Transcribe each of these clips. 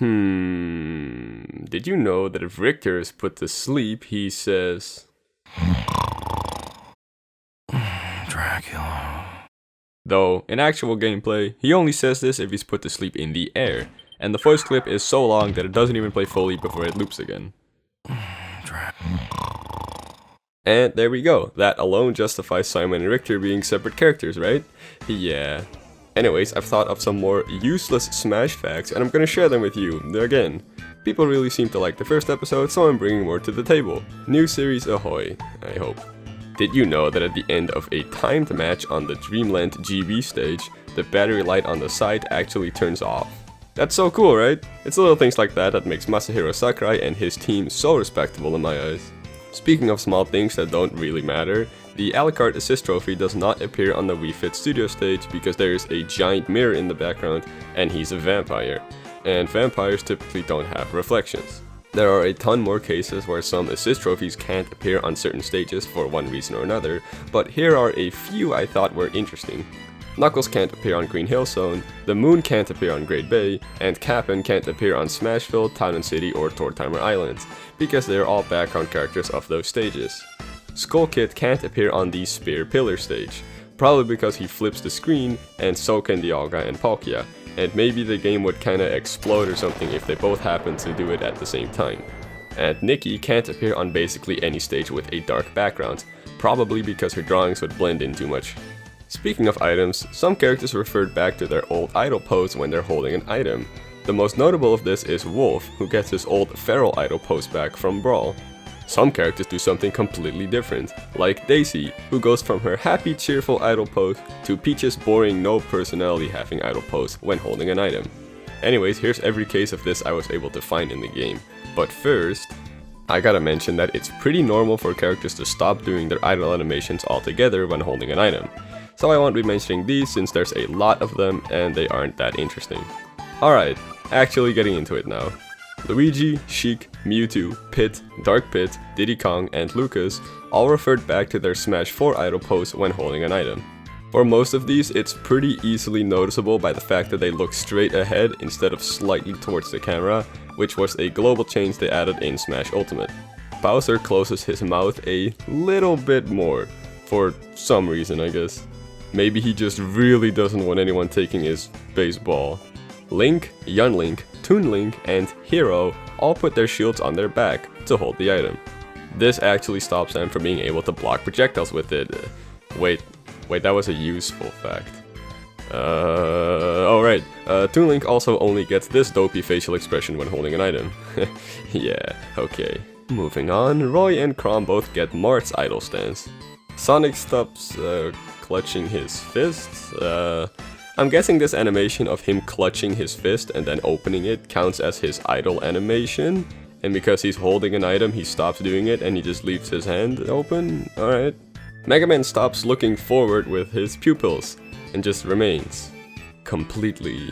Did you know that if Richter is put to sleep, he says... Dracula. Though, in actual gameplay, he only says this if he's put to sleep in the air, and the voice clip is so long that it doesn't even play fully before it loops again. And there we go, that alone justifies Simon and Richter being separate characters, right? Yeah. Anyways, I've thought of some more useless Smash facts, and I'm gonna share them with you. Again, people really seem to like the first episode, so I'm bringing more to the table. New series ahoy, I hope. Did you know that at the end of a timed match on the Dreamland GB stage, the battery light on the side actually turns off? That's so cool, right? It's little things like that that makes Masahiro Sakurai and his team so respectable in my eyes. Speaking of small things that don't really matter, the Alucard Assist Trophy does not appear on the Wii Fit Studio stage because there is a giant mirror in the background and he's a vampire. And vampires typically don't have reflections. There are a ton more cases where some assist trophies can't appear on certain stages for one reason or another, but here are a few I thought were interesting. Knuckles can't appear on Green Hill Zone, the Moon can't appear on Great Bay, and Cap'n can't appear on Smashville, Town and City, or Tortimer Islands, because they are all background characters of those stages. Skull Kid can't appear on the Spear Pillar stage, probably because he flips the screen, and so can Dialga and Palkia, and maybe the game would kinda explode or something if they both happen to do it at the same time. And Nikki can't appear on basically any stage with a dark background, probably because her drawings would blend in too much. Speaking of items, some characters referred back to their old idol pose when they're holding an item. The most notable of this is Wolf, who gets his old feral idol pose back from Brawl. Some characters do something completely different, like Daisy, who goes from her happy cheerful idol pose to Peach's boring no personality having idol pose when holding an item. Anyways, here's every case of this I was able to find in the game. But first, I gotta mention that it's pretty normal for characters to stop doing their idol animations altogether when holding an item. So I won't be mentioning these since there's a lot of them and they aren't that interesting. Alright, actually getting into it now. Luigi, Sheik, Mewtwo, Pit, Dark Pit, Diddy Kong, and Lucas all referred back to their Smash 4 idol pose when holding an item. For most of these, it's pretty easily noticeable by the fact that they look straight ahead instead of slightly towards the camera, which was a global change they added in Smash Ultimate. Bowser closes his mouth a little bit more, for some reason I guess. Maybe he just really doesn't want anyone taking his baseball. Link, Young Link, Toon Link, and Hero all put their shields on their back to hold the item. This actually stops them from being able to block projectiles with it. Wait, that was a useful fact. Oh right, Toon Link also only gets this dopey facial expression when holding an item. Yeah, okay. Moving on, Roy and Chrom both get Marth's idle stance. Sonic stops clutching his fists. I'm guessing this animation of him clutching his fist and then opening it counts as his idle animation. And because he's holding an item, he stops doing it and he just leaves his hand open? Alright. Mega Man stops looking forward with his pupils and just remains completely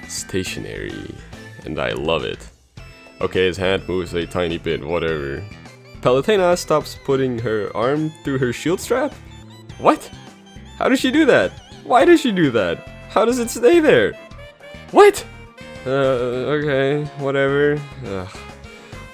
stationary. And I love it. Okay, his hand moves a tiny bit, whatever. Palutena stops putting her arm through her shield strap? What? How does she do that? Why does she do that? How does it stay there? What? Okay, whatever.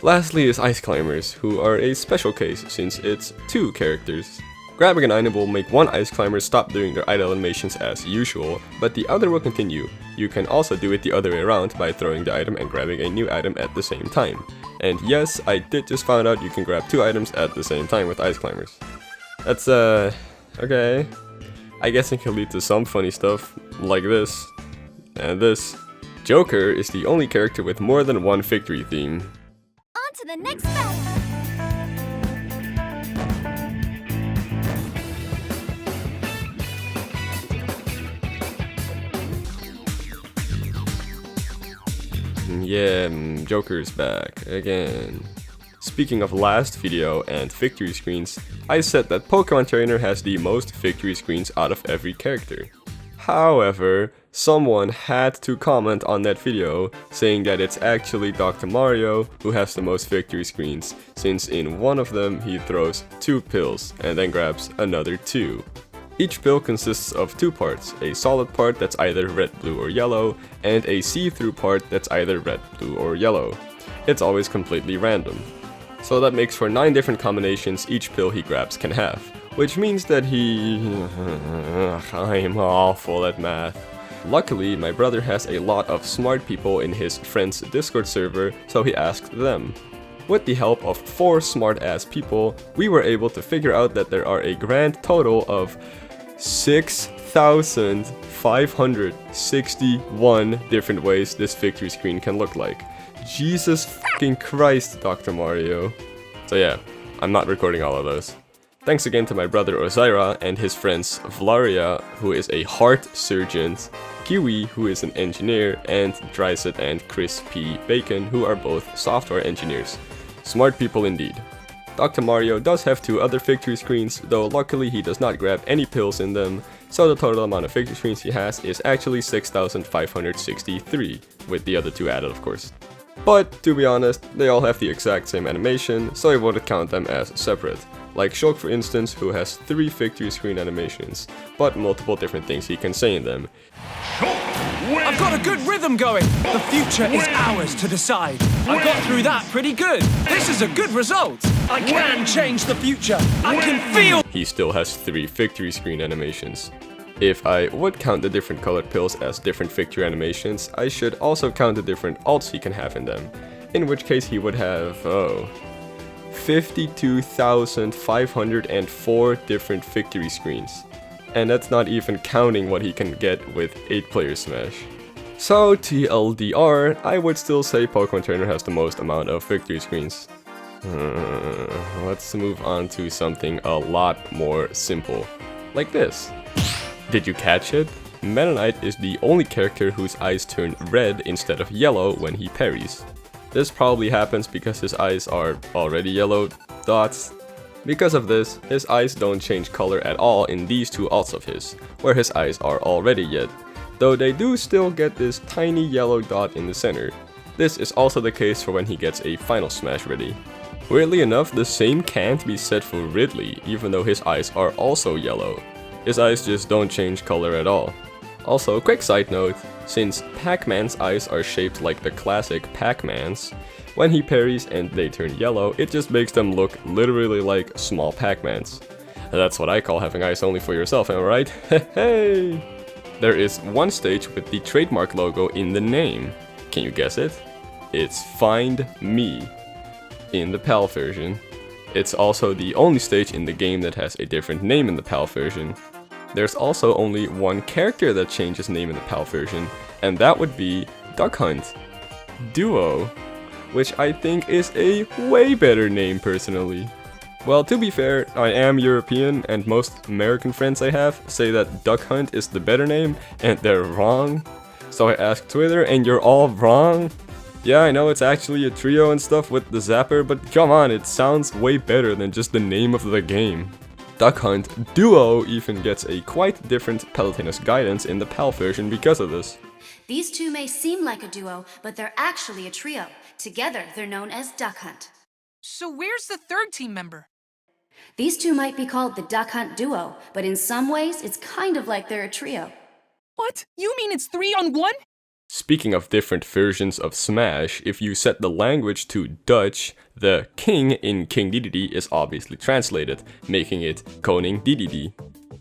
Lastly is Ice Climbers, who are a special case since it's two characters. Grabbing an item will make one Ice Climber stop doing their idle animations as usual, but the other will continue. You can also do it the other way around by throwing the item and grabbing a new item at the same time. And yes, I did just find out you can grab two items at the same time with Ice Climbers. That's okay. I guess it can lead to some funny stuff, like this, and this. Joker is the only character with more than one victory theme. On to the next battle! Yeah, Joker's back again. Speaking of last video and victory screens, I said that Pokemon Trainer has the most victory screens out of every character. However, someone had to comment on that video saying that it's actually Dr. Mario who has the most victory screens, since in one of them he throws 2 pills and then grabs another 2. Each pill consists of two parts, a solid part that's either red, blue, or yellow, and a see-through part that's either red, blue, or yellow. It's always completely random. So that makes for 9 different combinations each pill he grabs can have, which means that I'm awful at math. Luckily, my brother has a lot of smart people in his friend's Discord server, so he asked them. With the help of 4 smart-ass people, we were able to figure out that there are a grand total of 6,561 different ways this victory screen can look like. Jesus fucking Christ, Dr. Mario. So yeah, I'm not recording all of those. Thanks again to my brother Ozaira and his friends Vlaria, who is a heart surgeon, Kewe, who is an engineer, and Drizet and Chris P. Bacon, who are both software engineers. Smart people indeed. Dr. Mario does have 2 other victory screens, though luckily he does not grab any pills in them, so the total amount of victory screens he has is actually 6,563, with the other 2 added of course. But, to be honest, they all have the exact same animation, so I wouldn't count them as separate. Like Shulk for instance, who has 3 victory screen animations, but multiple different things he can say in them. I've got a good rhythm going! The future is ours to decide. I got through that pretty good. This is a good result. I can change the future. I can feel... He still has 3 victory screen animations. If I would count the different colored pills as different victory animations, I should also count the different alts he can have in them. In which case he would have, 52,504 different victory screens. And that's not even counting what he can get with 8-player Smash. So TLDR, I would still say Pokemon Trainer has the most amount of victory screens. Let's move on to something a lot more simple, like this. Did you catch it? Meta Knight is the only character whose eyes turn red instead of yellow when he parries. This probably happens because his eyes are already yellow dots. Because of this, his eyes don't change color at all in these 2 alts of his, where his eyes are already red, though they do still get this tiny yellow dot in the center. This is also the case for when he gets a final smash ready. Weirdly enough, the same can't be said for Ridley, even though his eyes are also yellow. His eyes just don't change color at all. Also, quick side note, since Pac-Man's eyes are shaped like the classic Pac-Man's, when he parries and they turn yellow, it just makes them look literally like small Pac-Mans. That's what I call having eyes only for yourself, am I right? Hey! There is one stage with the trademark logo in the name. Can you guess it? It's Find Me in the PAL version. It's also the only stage in the game that has a different name in the PAL version. There's also only one character that changes name in the PAL version, and that would be Duck Hunt Duo, which I think is a way better name personally. Well, to be fair, I am European, and most American friends I have say that Duck Hunt is the better name, and they're wrong. So I asked Twitter, and you're all wrong. Yeah, I know it's actually a trio and stuff with the Zapper, but come on, it sounds way better than just the name of the game. Duck Hunt Duo even gets a quite different Palutena's guidance in the PAL version because of this. These 2 may seem like a duo, but they're actually a trio. Together, they're known as Duck Hunt. So where's the 3rd team member? These 2 might be called the Duck Hunt Duo, but in some ways, it's kind of like they're a trio. What? You mean it's 3 on 1? Speaking of different versions of Smash, if you set the language to Dutch, the king in King Dedede is obviously translated, making it Koning Dedede.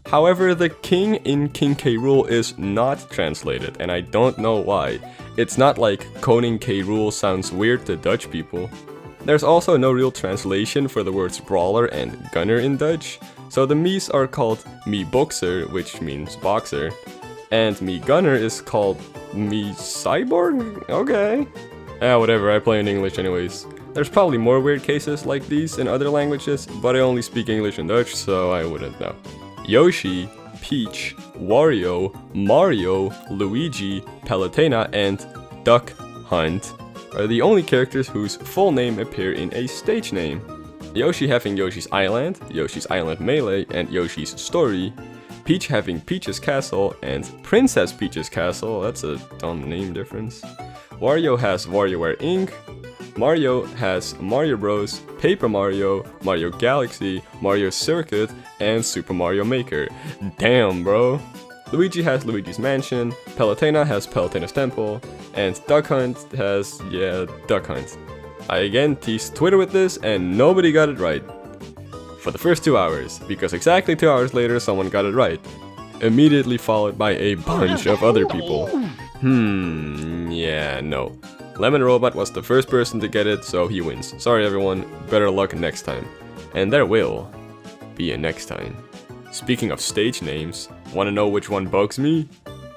However, the king in King K. Rool is not translated, and I don't know why. It's not like Koning K. Rool sounds weird to Dutch people. There's also no real translation for the words brawler and gunner in Dutch, so the Mies are called Me Boxer, which means boxer, and Me Gunner is called Me Cyborg? Okay. Whatever, I play in English anyways. There's probably more weird cases like these in other languages, but I only speak English and Dutch, so I wouldn't know. Yoshi, Peach, Wario, Mario, Luigi, Palutena, and Duck Hunt are the only characters whose full name appear in a stage name. Yoshi having Yoshi's Island Melee, and Yoshi's Story. Peach having Peach's Castle and Princess Peach's Castle, that's a dumb name difference. Wario has WarioWare Inc. Mario has Mario Bros, Paper Mario, Mario Galaxy, Mario Circuit, and Super Mario Maker. Damn, bro. Luigi has Luigi's Mansion, Palutena has Palutena's Temple, and Duck Hunt has, Duck Hunt. I again teased Twitter with this and nobody got it right. For the first 2 hours, because exactly 2 hours later someone got it right. Immediately followed by a bunch of other people. Yeah, no. Lemon Robot was the first person to get it, so he wins. Sorry everyone, better luck next time. And there will be a next time. Speaking of stage names, wanna know which one bugs me?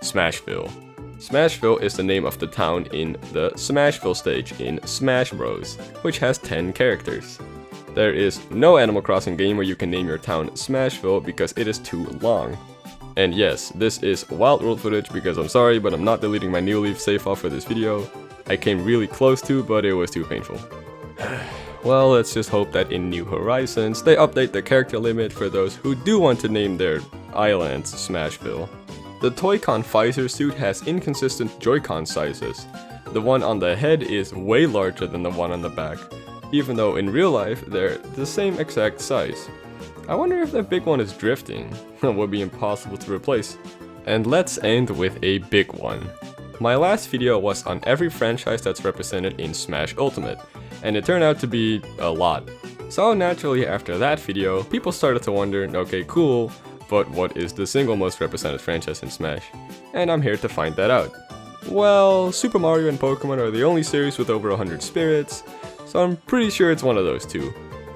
Smashville. Smashville is the name of the town in the Smashville stage in Smash Bros, which has 10 characters. There is no Animal Crossing game where you can name your town Smashville because it is too long. And yes, this is Wild World footage because I'm sorry, but I'm not deleting my New Leaf save file for this video. I came really close to, but it was too painful. Well, let's just hope that in New Horizons, they update the character limit for those who do want to name their islands Smashville. The Toy-Con Pfizer suit has inconsistent Joy-Con sizes. The one on the head is way larger than the one on the back, even though in real life they're the same exact size. I wonder if that big one is drifting. That would be impossible to replace. And let's end with a big one. My last video was on every franchise that's represented in Smash Ultimate, and it turned out to be a lot. So naturally after that video, people started to wonder, okay cool, but what is the single most represented franchise in Smash? And I'm here to find that out. Well, Super Mario and Pokemon are the only series with over 100 spirits, so I'm pretty sure it's one of those two.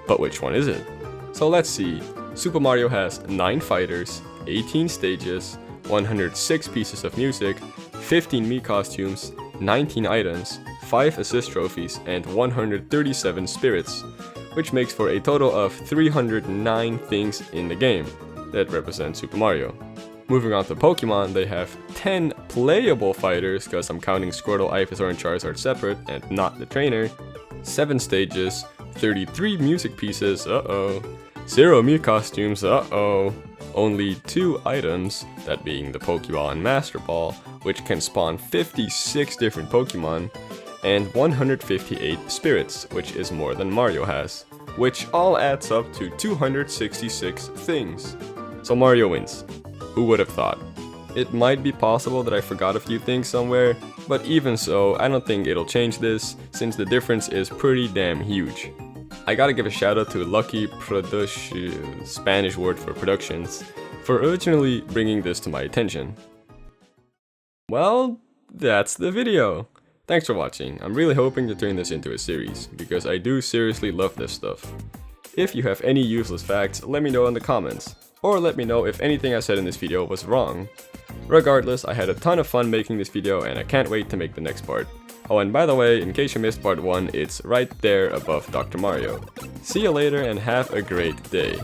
But which one is it? So let's see. Super Mario has 9 fighters, 18 stages, 106 pieces of music, 15 Mii costumes, 19 items, 5 assist trophies, and 137 spirits, which makes for a total of 309 things in the game that represent Super Mario. Moving on to Pokemon, they have 10 playable fighters, because I'm counting Squirtle, Ivysaur, and Charizard separate and not the trainer, 7 stages, 33 music pieces, 0 Mii costumes, only 2 items, that being the Pokeball and Master Ball, which can spawn 56 different Pokemon, and 158 spirits, which is more than Mario has, which all adds up to 266 things. So Mario wins. Who would have thought? It might be possible that I forgot a few things somewhere, but even so, I don't think it'll change this, since the difference is pretty damn huge. I gotta give a shout out to Lucky Production, Spanish word for productions, for originally bringing this to my attention. Well, that's the video. Thanks for watching. I'm really hoping to turn this into a series, because I do seriously love this stuff. If you have any useless facts, let me know in the comments, or let me know if anything I said in this video was wrong. Regardless, I had a ton of fun making this video and I can't wait to make the next part. Oh, and by the way, in case you missed part 1, it's right there above Dr. Mario. See you later and have a great day.